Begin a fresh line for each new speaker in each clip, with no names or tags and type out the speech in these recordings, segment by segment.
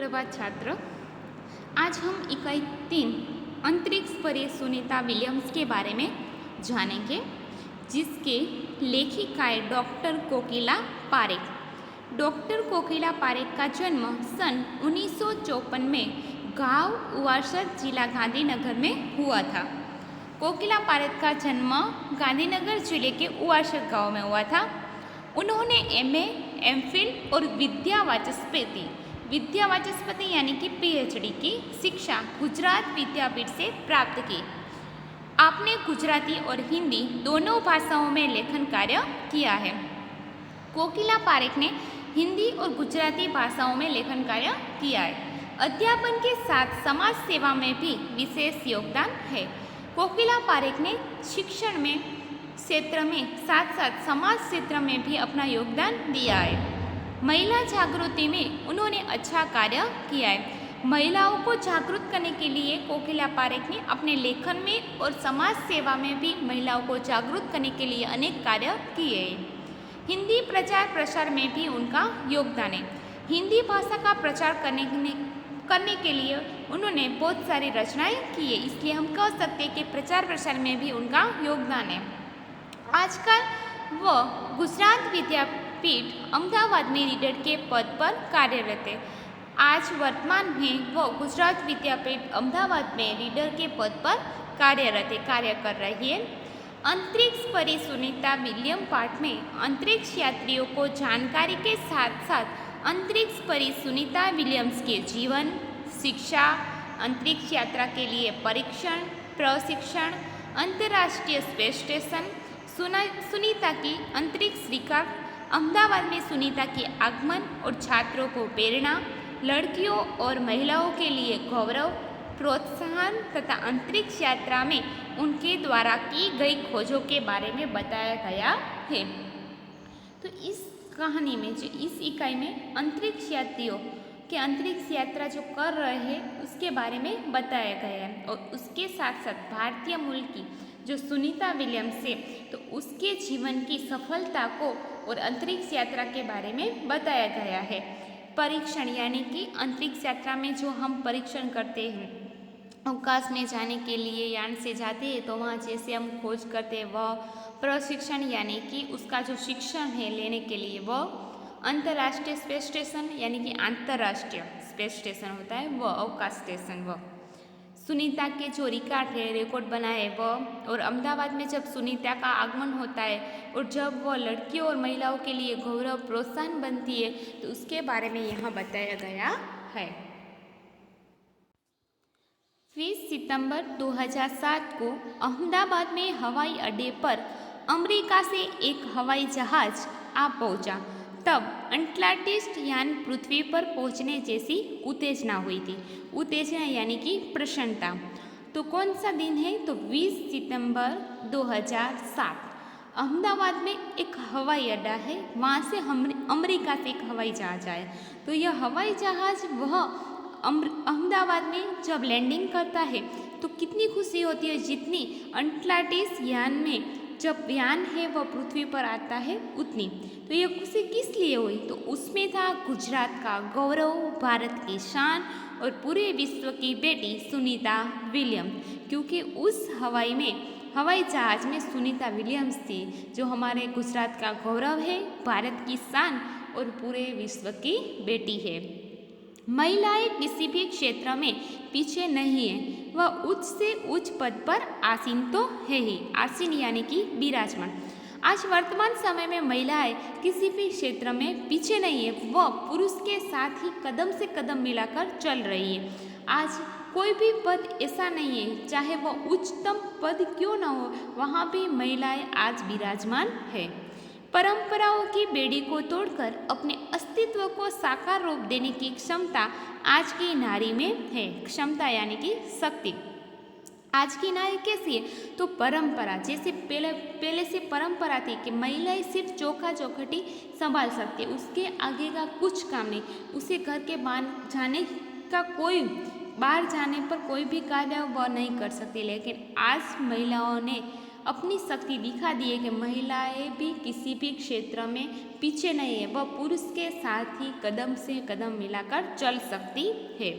प्रभात छात्र, आज हम इकाई 3 अंतरिक्ष परी सुनीता विलियम्स के बारे में जानेंगे, जिसके लेखिकाएं डॉक्टर कोकिला पारेख। डॉक्टर कोकिला पारेख का जन्म सन 1954 में गांव उवासर, जिला गांधीनगर में हुआ था। कोकिला पारेख का जन्म गांधीनगर जिले के उवासर गांव में हुआ था। उन्होंने एमए, एमफिल और विद्या वाचस्पति यानी कि पीएचडी की शिक्षा गुजरात विद्यापीठ से प्राप्त की। आपने गुजराती और हिंदी दोनों भाषाओं में लेखन कार्य किया है। कोकिला पारेख ने हिंदी और गुजराती भाषाओं में लेखन कार्य किया है। अध्यापन के साथ समाज सेवा में भी विशेष योगदान है। कोकिला पारेख ने शिक्षण में क्षेत्र में साथ साथ समाज क्षेत्र में भी अपना योगदान दिया है। महिला जागृति में उन्होंने अच्छा कार्य किया है। महिलाओं को जागरूक करने के लिए कोकिला पारेख ने अपने लेखन में और समाज सेवा में भी महिलाओं को जागरूक करने के लिए अनेक कार्य किए हैं। हिंदी प्रचार प्रसार में भी उनका योगदान है। हिंदी भाषा का प्रचार करने के लिए उन्होंने बहुत सारी रचनाएं की है, इसलिए हम कह सकते हैं कि प्रचार प्रसार में भी उनका योगदान है। आजकल वह गुजरात विद्यापीठ अहमदाबाद में रीडर के पद पर कार्यरत है। आज वर्तमान में वह गुजरात विद्यापीठ अहमदाबाद में रीडर के पद पर कार्य कर रही है। अंतरिक्ष परी सुनीता विलियम पाठ में अंतरिक्ष यात्रियों को जानकारी के साथ साथ अंतरिक्ष परी सुनीता विलियम्स के जीवन, शिक्षा, अंतरिक्ष यात्रा के लिए परीक्षण, प्रशिक्षण, अंतर्राष्ट्रीय स्पेस स्टेशन, सुनीता की अंतरिक्ष रिकार्ड, अहमदाबाद में सुनीता के आगमन और छात्रों को प्रेरणा, लड़कियों और महिलाओं के लिए गौरव, प्रोत्साहन तथा अंतरिक्ष यात्रा में उनके द्वारा की गई खोजों के बारे में बताया गया है। तो इस कहानी में, जो इस इकाई में अंतरिक्ष यात्रियों के अंतरिक्ष यात्रा जो कर रहे हैं उसके बारे में बताया गया है, और उसके साथ साथ भारतीय मूल की जो सुनीता विलियम्स है तो उसके जीवन की सफलता को और अंतरिक्ष यात्रा के बारे में बताया गया है। परीक्षण यानी कि अंतरिक्ष यात्रा में जो हम परीक्षण करते हैं, अवकाश में जाने के लिए यान से जाते हैं तो वहाँ जैसे हम खोज करते हैं, वह प्रशिक्षण यानी कि उसका जो शिक्षण है लेने के लिए, वह अंतर्राष्ट्रीय स्पेस स्टेशन यानी कि अंतर्राष्ट्रीय स्पेस स्टेशन होता है, वह अवकाश स्टेशन, वह सुनीता के जो रिकॉर्ड बना है वह, और अहमदाबाद में जब सुनीता का आगमन होता है और जब वह लड़कियों और महिलाओं के लिए गौरव प्रोत्साहन बनती है तो उसके बारे में यहाँ बताया गया है। 20 सितंबर 2007 को अहमदाबाद में हवाई अड्डे पर अमेरिका से एक हवाई जहाज आ पहुंचा। तब अटलांटिस यान पृथ्वी पर पहुंचने जैसी उत्तेजना हुई थी। उत्तेजना यानी कि प्रसन्नता। तो कौन सा दिन है? तो 20 सितंबर 2007। अहमदाबाद में एक हवाई अड्डा है, वहाँ से अमेरिका से एक हवाई जहाज आया। तो यह हवाई जहाज वह अहमदाबाद में जब लैंडिंग करता है तो कितनी खुशी होती है, जितनी अटलांटिस यान में जब यान है वह पृथ्वी पर आता है उतनी। तो यह खुशी किस लिए हुई? तो उसमें था गुजरात का गौरव, भारत की शान और पूरे विश्व की बेटी सुनीता विलियम्स, क्योंकि उस हवाई जहाज में सुनीता विलियम्स थी, जो हमारे गुजरात का गौरव है, भारत की शान और पूरे विश्व की बेटी है। महिलाएं किसी भी क्षेत्र में पीछे नहीं है, वह उच्च से उच्च पद पर आसीन तो है ही। आसीन यानी कि विराजमान। आज वर्तमान समय में महिलाएं किसी भी क्षेत्र में पीछे नहीं है, वह पुरुष के साथ ही कदम से कदम मिलाकर चल रही है। आज कोई भी पद ऐसा नहीं है, चाहे वह उच्चतम पद क्यों न हो, वहाँ भी महिलाएं आज विराजमान है। परंपराओं की बेड़ी को तोड़कर अपने अस्तित्व को साकार रूप देने की क्षमता आज की नारी में है। क्षमता यानी कि शक्ति। आज की नारी कैसी है? तो परंपरा, जैसे पहले से परंपरा थी कि महिलाएं सिर्फ चौका चौखटी संभाल सकती है, उसके आगे का कुछ काम नहीं, उसे घर के बाहर जाने पर कोई भी कार्य वह नहीं कर सकती। लेकिन आज महिलाओं ने अपनी शक्ति दिखा दी है कि महिलाएं भी किसी भी क्षेत्र में पीछे नहीं है, वह पुरुष के साथ ही कदम से कदम मिलाकर चल सकती है।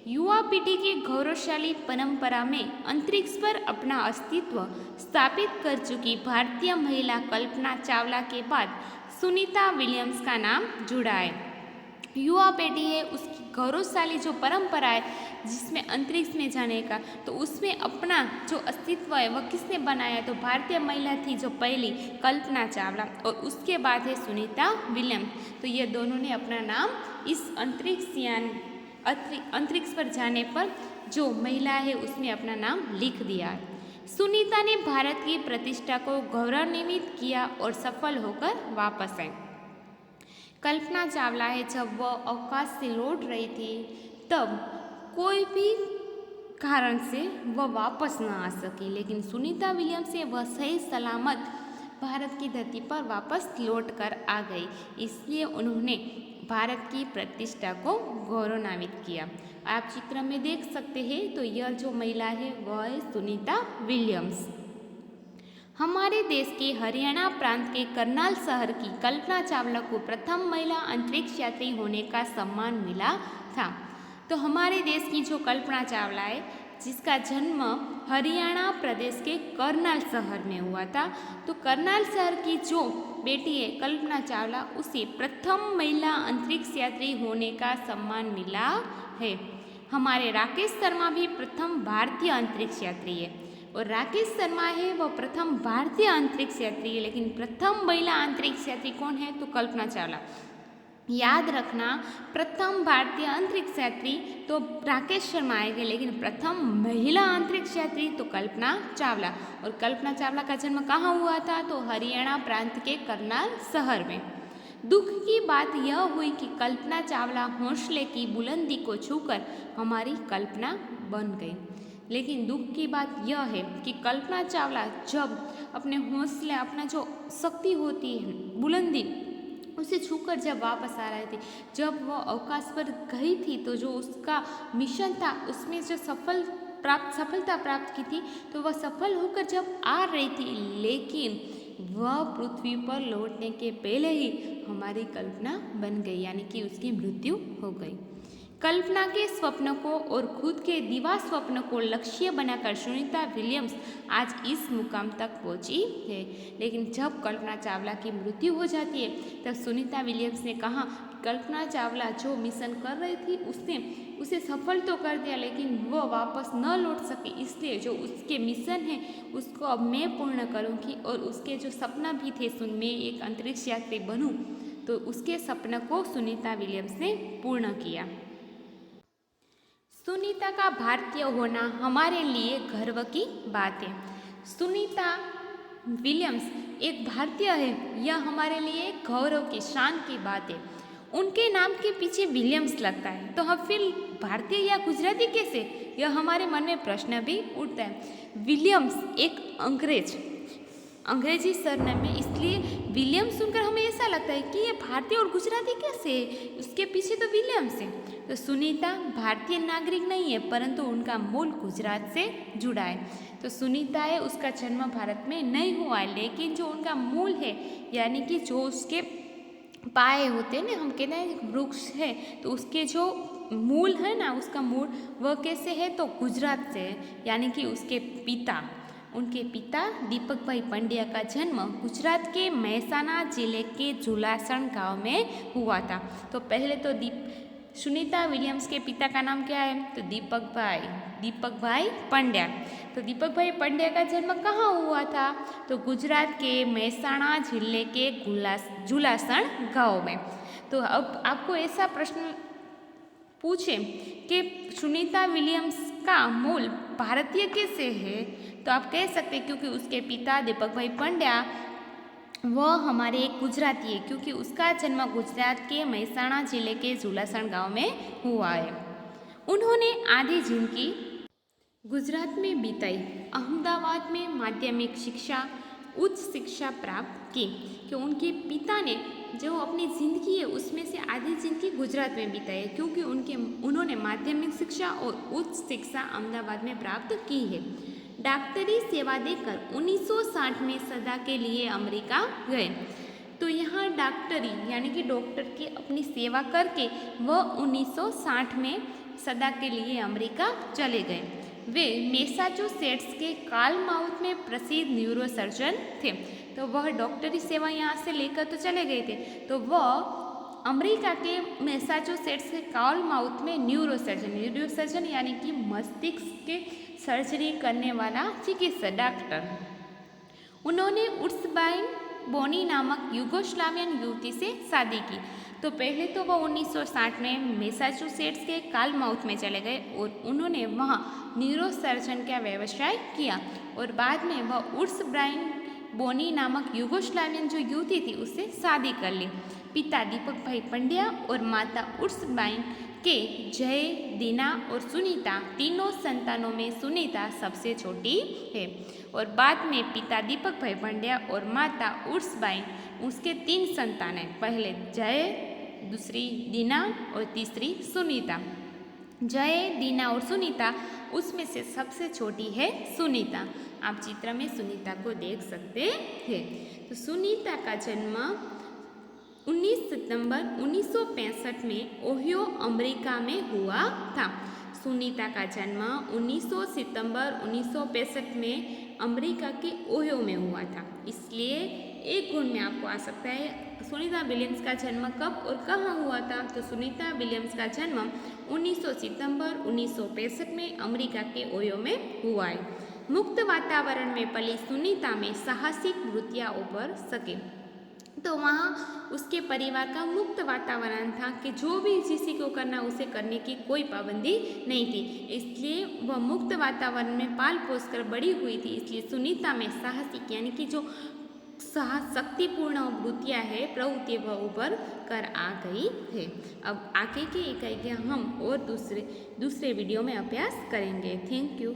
युवा पीढ़ी की गौरवशाली परंपरा में अंतरिक्ष पर अपना अस्तित्व स्थापित कर चुकी भारतीय महिला कल्पना चावला के बाद सुनीता विलियम्स का नाम जुड़ा है। युवा पीढ़ी है, उसकी गौरवशाली जो परंपरा है जिसमें अंतरिक्ष में जाने का, तो उसमें अपना जो अस्तित्व है वह किसने बनाया, तो भारतीय महिला थी जो पहली कल्पना चावला, और उसके बाद है सुनीता विलियम्स। तो ये दोनों ने अपना नाम इस अंतरिक्ष पर जाने पर जो महिला है उसमें अपना नाम लिख दिया है। सुनीता ने भारत की प्रतिष्ठा को गौरवान्वित किया और सफल होकर वापस आई। कल्पना चावला है, जब वह अवकाश से लौट रही थी तब कोई भी कारण से वह वापस न आ सकी, लेकिन सुनीता विलियम्स से वह सही सलामत भारत की धरती पर वापस लौट कर आ गई, इसलिए उन्होंने भारत की प्रतिष्ठा को गौरवान्वित किया। आप चित्र में देख सकते हैं, तो यह जो महिला है वह है सुनीता विलियम्स। हमारे देश के हरियाणा प्रांत के करनाल शहर की कल्पना चावला को प्रथम महिला अंतरिक्ष यात्री होने का सम्मान मिला था। तो हमारे देश की जो कल्पना चावला है, जिसका जन्म हरियाणा प्रदेश के करनाल शहर में हुआ था, तो करनाल शहर की जो बेटी है कल्पना चावला, उसे प्रथम महिला अंतरिक्ष यात्री होने का सम्मान मिला है। हमारे राकेश शर्मा भी प्रथम भारतीय अंतरिक्ष यात्री है, और राकेश शर्मा है वह प्रथम भारतीय अंतरिक्ष यात्री है, लेकिन प्रथम महिला अंतरिक्ष यात्री कौन है, तो कल्पना चावला। याद रखना, प्रथम भारतीय अंतरिक्ष यात्री तो राकेश शर्मा आएंगे, लेकिन प्रथम महिला अंतरिक्ष यात्री तो कल्पना चावला। और कल्पना चावला का जन्म कहाँ हुआ था, तो हरियाणा प्रांत के करनाल शहर में। दुख की बात यह हुई कि कल्पना चावला हौसले की बुलंदी को छूकर हमारी कल्पना बन गई। लेकिन दुख की बात यह है कि कल्पना चावला जब अपने हौसले, अपना जो शक्ति होती है बुलंदी, उसे छूकर जब वापस आ रही थी, जब वह अवकाश पर गई थी, तो जो उसका मिशन था उसमें जो सफलता प्राप्त की थी, तो वह सफल होकर जब आ रही थी, लेकिन वह पृथ्वी पर लौटने के पहले ही हमारी कल्पना बन गई, यानी कि उसकी मृत्यु हो गई। कल्पना के स्वप्न को और खुद के दिवा स्वप्न को लक्ष्य बनाकर सुनीता विलियम्स आज इस मुकाम तक पहुंची है। लेकिन जब कल्पना चावला की मृत्यु हो जाती है, तब सुनीता विलियम्स ने कहा, कल्पना चावला जो मिशन कर रही थी उसने उसे सफल तो कर दिया, लेकिन वह वापस न लौट सके, इसलिए जो उसके मिशन है उसको अब मैं पूर्ण करूँगी, और उसके जो सपना भी थे मैं एक अंतरिक्ष यात्री बनूँ, तो उसके सपना को सुनीता विलियम्स ने पूर्ण किया। सुनीता का भारतीय होना हमारे लिए गर्व की बात है। सुनीता विलियम्स एक भारतीय है, यह हमारे लिए गौरव की शान की बात है। उनके नाम के पीछे विलियम्स लगता है, तो हम फिर भारतीय या गुजराती कैसे, यह हमारे मन में प्रश्न भी उठता है। विलियम्स एक अंग्रेजी सरनेम में, इसलिए विलियम्स सुनकर हमें ऐसा लगता है कि ये भारतीय और गुजराती कैसे है, उसके पीछे तो विलियम्स है। तो सुनीता भारतीय नागरिक नहीं है, परंतु उनका मूल गुजरात से जुड़ा है। तो सुनीता है, उसका जन्म भारत में नहीं हुआ है, लेकिन जो उनका मूल है, यानी कि जो उसके पाए होते हैं ना, हम कहते हैं वृक्ष है, तो उसके जो मूल है ना, उसका मूल वह कैसे है, तो गुजरात से है। यानी कि उनके पिता दीपक भाई पंड्या का जन्म गुजरात के महसाना जिले के झुलासण गांव में हुआ था। तो पहले तो सुनीता विलियम्स के पिता का नाम क्या है, तो दीपक भाई पंड्या। तो दीपक भाई पंड्या का जन्म कहाँ हुआ था, तो गुजरात के महसाना जिले के झुलासण गांव में। तो अब आपको ऐसा प्रश्न पूछे कि सुनीता विलियम्स का मूल भारतीय कैसे है, तो आप कह सकते हैं क्योंकि उसके पिता दीपक भाई पंड्या वह हमारे एक गुजराती है, क्योंकि उसका जन्म गुजरात के महसाना जिले के झुलासण गांव में हुआ है। उन्होंने आधी जिंदगी गुजरात में बिताई, अहमदाबाद में माध्यमिक शिक्षा, उच्च शिक्षा प्राप्त की। कि उनके पिता ने जो अपनी ज़िंदगी है उसमें से आधी ज़िंदगी गुजरात में बिताई है, क्योंकि उन्होंने माध्यमिक शिक्षा और उच्च शिक्षा अहमदाबाद में प्राप्त की है। डॉक्टरी सेवा देकर 1960 में सदा के लिए अमेरिका गए। तो यहाँ डॉक्टरी यानी कि डॉक्टर की अपनी सेवा करके वह 1960 में सदा के लिए अमेरिका चले गए। वे मैसाचुसेट्स के कार्लमाउथ में प्रसिद्ध न्यूरोसर्जन थे। तो वह डॉक्टरी सेवा यहाँ से लेकर तो चले गए थे, तो वह अमेरिका के मैसाचुसेट्स के कार्लमाउथ में न्यूरोसर्जन यानी कि मस्तिष्क के सर्जरी करने वाला चिकित्सक डॉक्टर। उन्होंने उर्सबाइन बोनी नामक यूगोस्लावियन युवती से शादी की। तो पहले तो वह 1960 में मैसाचुसेट्स के कार्लमाउथ में चले गए और उन्होंने वहाँ न्यूरोसर्जन का व्यवसाय किया और बाद में वह उर्सबाइन बोनी नामक यूगोस्लावियन जो युवती थी उससे शादी कर ली। पिता दीपक भाई पंड्या और माता उर्सबाइन के जय, दीना और सुनीता तीनों संतानों में सुनीता सबसे छोटी है और बाद में पिता दीपक भाई पंड्या और माता उर्सबाइन उसके 3 संतान हैं, पहले जय, दूसरी दीना और तीसरी सुनीता। जय, दीना और सुनीता उसमें से सबसे छोटी है सुनीता। आप चित्र में सुनीता को देख सकते हैं। तो सुनीता का जन्म 19 सितंबर 1965 में ओहियो अमेरिका में हुआ था। सुनीता का जन्म 19 सितंबर 1965 में अमेरिका के ओहियो में हुआ था, इसलिए एक गुण में आपको आ सकता है सुनीता विलियम्स का जन्म कब और कहाँ हुआ था। तो सुनीता विलियम्स का जन्म 19 सितंबर 1965 में अमेरिका के ओहियो में हुआ है। मुक्त वातावरण में पली सुनीता में साहसिक वृत्तियाँ उभर सके। तो वहाँ उसके परिवार का मुक्त वातावरण था कि जो भी किसी को करना उसे करने की कोई पाबंदी नहीं थी, इसलिए वह मुक्त वातावरण में पाल पोस कर बड़ी हुई थी। इसलिए सुनीता में साहसिक यानी कि जो शक्तिपूर्ण वृत्तियाँ है प्रवृत्ति वह उभर कर आ गई है। अब आगे की इकाई के हम और दूसरे वीडियो में अभ्यास करेंगे। Thank you.